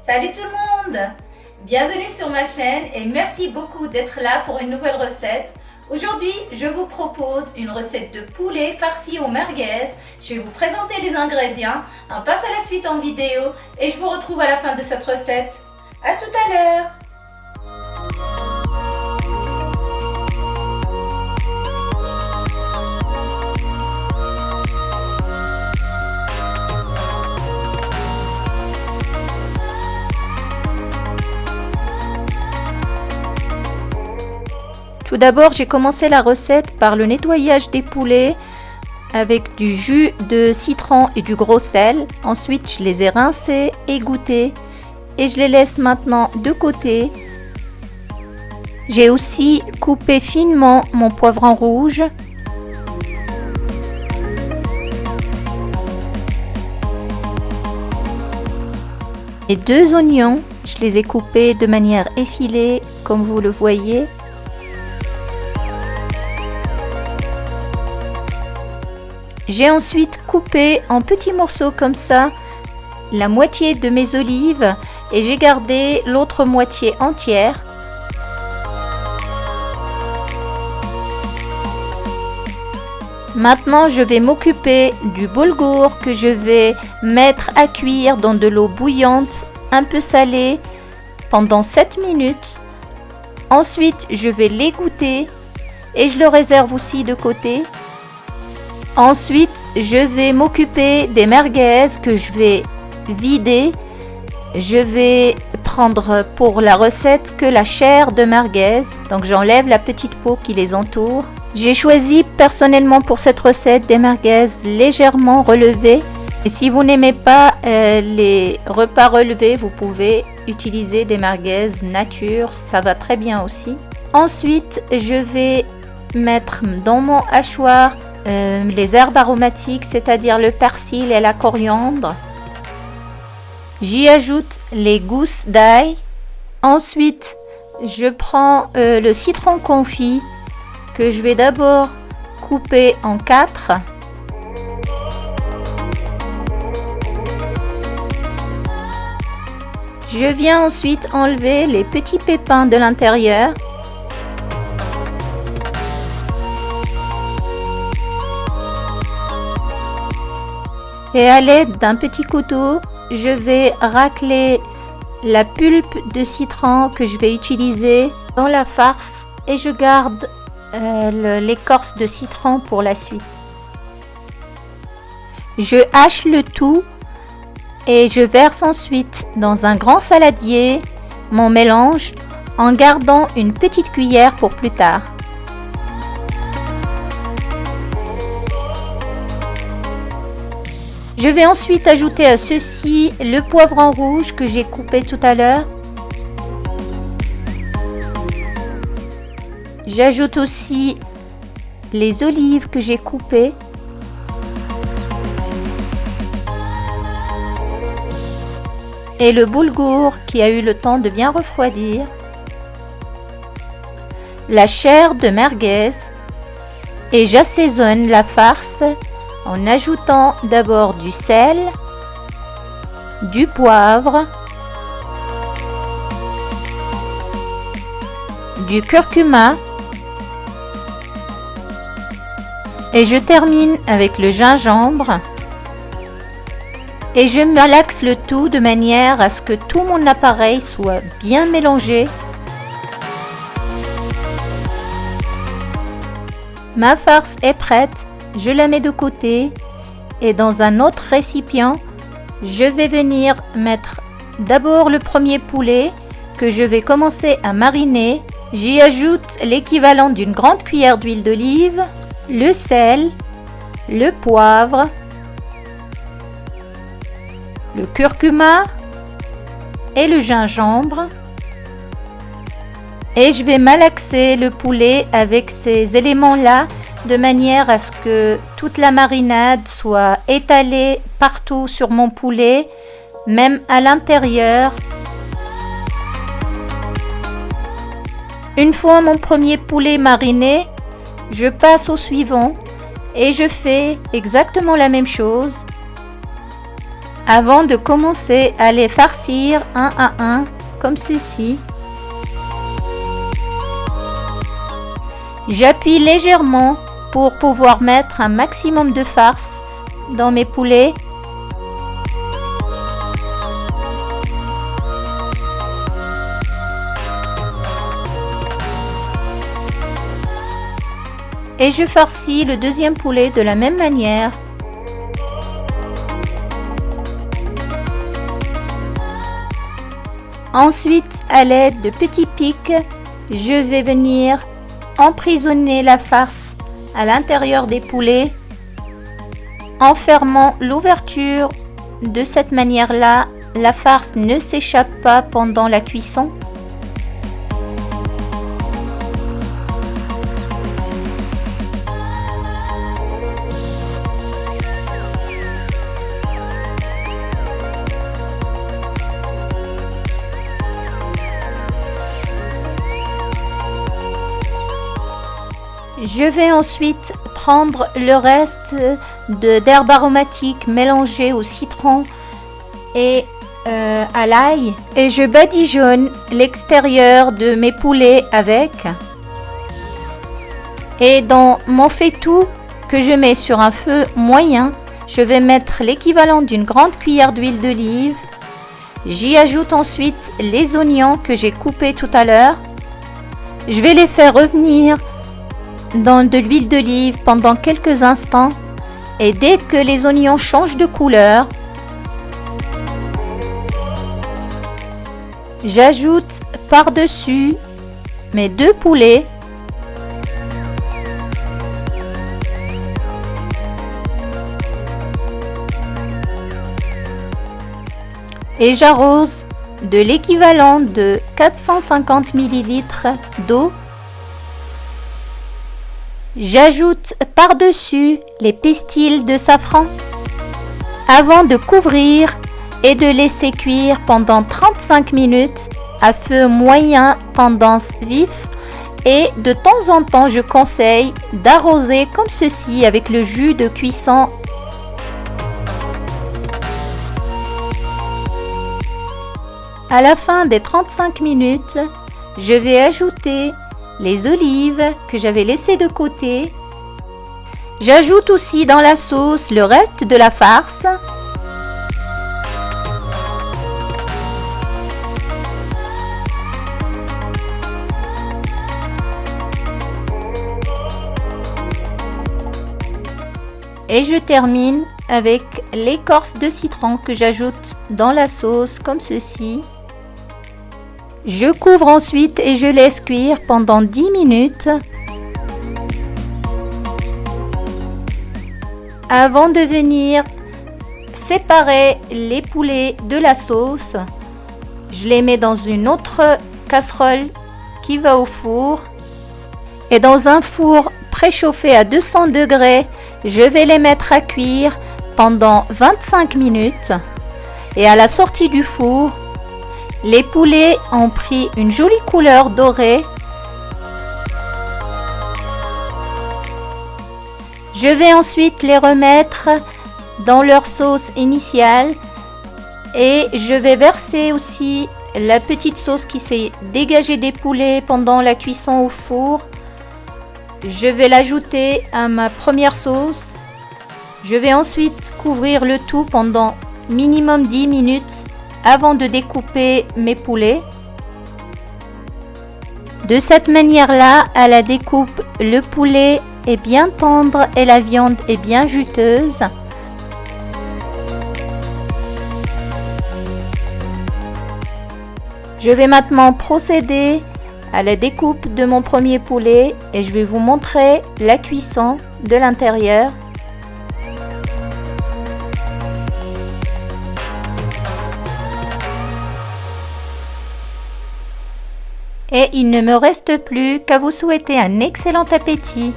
Salut tout le monde! Bienvenue sur ma chaîne et merci beaucoup d'être là pour une nouvelle recette. Aujourd'hui, je vous propose une recette de poulet farci au merguez. Je vais vous présenter les ingrédients. On passe à la suite en vidéo et je vous retrouve à la fin de cette recette. À tout à l'heure! Tout d'abord, j'ai commencé la recette par le nettoyage des poulets avec du jus de citron et du gros sel. Ensuite, je les ai rincés, égouttés et je les laisse maintenant de côté. J'ai aussi coupé finement mon poivron rouge. Et 2 oignons, je les ai coupés de manière effilée comme vous le voyez. J'ai ensuite coupé en petits morceaux comme ça la moitié de mes olives et j'ai gardé l'autre moitié entière. Maintenant, je vais m'occuper du boulgour que je vais mettre à cuire dans de l'eau bouillante, un peu salée, pendant 7 minutes. Ensuite, je vais l'égoutter et je le réserve aussi de côté. Ensuite, je vais m'occuper des merguez que je vais vider. Je vais prendre pour la recette que la chair de merguez. Donc j'enlève la petite peau qui les entoure. J'ai choisi personnellement pour cette recette des merguez légèrement relevées. Et si vous n'aimez pas les repas relevés, vous pouvez utiliser des merguez nature. Ça va très bien aussi. Ensuite, je vais mettre dans mon hachoir les herbes aromatiques, c'est-à-dire le persil et la coriandre. J'y ajoute les gousses d'ail. Ensuite, je prends le citron confit que je vais d'abord couper en 4. Je viens ensuite enlever les petits pépins de l'intérieur. Et à l'aide d'un petit couteau, je vais racler la pulpe de citron que je vais utiliser dans la farce et je garde l'écorce de citron pour la suite. Je hache le tout et je verse ensuite dans un grand saladier mon mélange en gardant une petite cuillère pour plus tard. Je vais ensuite ajouter à ceci le poivron rouge que j'ai coupé tout à l'heure. J'ajoute aussi les olives que j'ai coupées. Et le boulgour qui a eu le temps de bien refroidir. La chair de merguez. Et j'assaisonne la farce en ajoutant d'abord du sel, du poivre, du curcuma et je termine avec le gingembre et je malaxe le tout de manière à ce que tout mon appareil soit bien mélangé. Ma farce est prête. Je la mets de côté et dans un autre récipient, je vais venir mettre d'abord le premier poulet que je vais commencer à mariner. J'y ajoute l'équivalent d'une grande cuillère d'huile d'olive, le sel, le poivre, le curcuma et le gingembre. Et je vais malaxer le poulet avec ces éléments-là de manière à ce que toute la marinade soit étalée partout sur mon poulet, même à l'intérieur. Une fois mon premier poulet mariné, je passe au suivant et je fais exactement la même chose avant de commencer à les farcir un à un comme ceci. J'appuie légèrement pour pouvoir mettre un maximum de farce dans mes poulets. Et je farcis le deuxième poulet de la même manière. Ensuite, à l'aide de petits pics, je vais venir emprisonner la farce à l'intérieur des poulets en fermant l'ouverture. De cette manière-là, la farce ne s'échappe pas pendant la cuisson. Je vais ensuite prendre le reste d'herbes aromatiques mélangées au citron et à l'ail et je badigeonne l'extérieur de mes poulets avec. Et dans mon faitout que je mets sur un feu moyen, je vais mettre l'équivalent d'une grande cuillère d'huile d'olive. J'y ajoute ensuite les oignons que j'ai coupés tout à l'heure. Je vais les faire revenir dans de l'huile d'olive pendant quelques instants et dès que les oignons changent de couleur, j'ajoute par-dessus mes 2 poulets et j'arrose de l'équivalent de 450 ml d'eau. J'ajoute par-dessus les pistils de safran avant de couvrir et de laisser cuire pendant 35 minutes à feu moyen tendance vif et de temps en temps je conseille d'arroser comme ceci avec le jus de cuisson. À la fin des 35 minutes, je vais ajouter les olives que j'avais laissées de côté. J'ajoute aussi dans la sauce le reste de la farce. Et je termine avec l'écorce de citron que j'ajoute dans la sauce comme ceci. Je couvre ensuite et je laisse cuire pendant 10 minutes. Avant de venir séparer les poulets de la sauce, je les mets dans une autre casserole qui va au four. Et dans un four préchauffé à 200 degrés, je vais les mettre à cuire pendant 25 minutes. Et à la sortie du four, les poulets ont pris une jolie couleur dorée. Je vais ensuite les remettre dans leur sauce initiale et je vais verser aussi la petite sauce qui s'est dégagée des poulets pendant la cuisson au four. Je vais l'ajouter à ma première sauce. Je vais ensuite couvrir le tout pendant minimum 10 minutes avant de découper mes poulets. De cette manière-là, à la découpe, le poulet est bien tendre et la viande est bien juteuse. Je vais maintenant procéder à la découpe de mon premier poulet et je vais vous montrer la cuisson de l'intérieur. Et il ne me reste plus qu'à vous souhaiter un excellent appétit.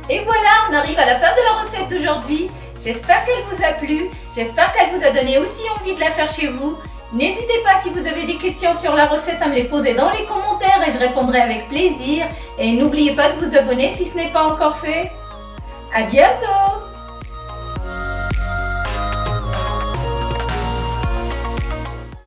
Et voilà, on arrive à la fin de la recette d'aujourd'hui. J'espère qu'elle vous a plu, j'espère qu'elle vous a donné aussi envie de la faire chez vous. N'hésitez pas si vous avez des questions sur la recette à me les poser dans les commentaires et je répondrai avec plaisir. Et n'oubliez pas de vous abonner si ce n'est pas encore fait. À bientôt!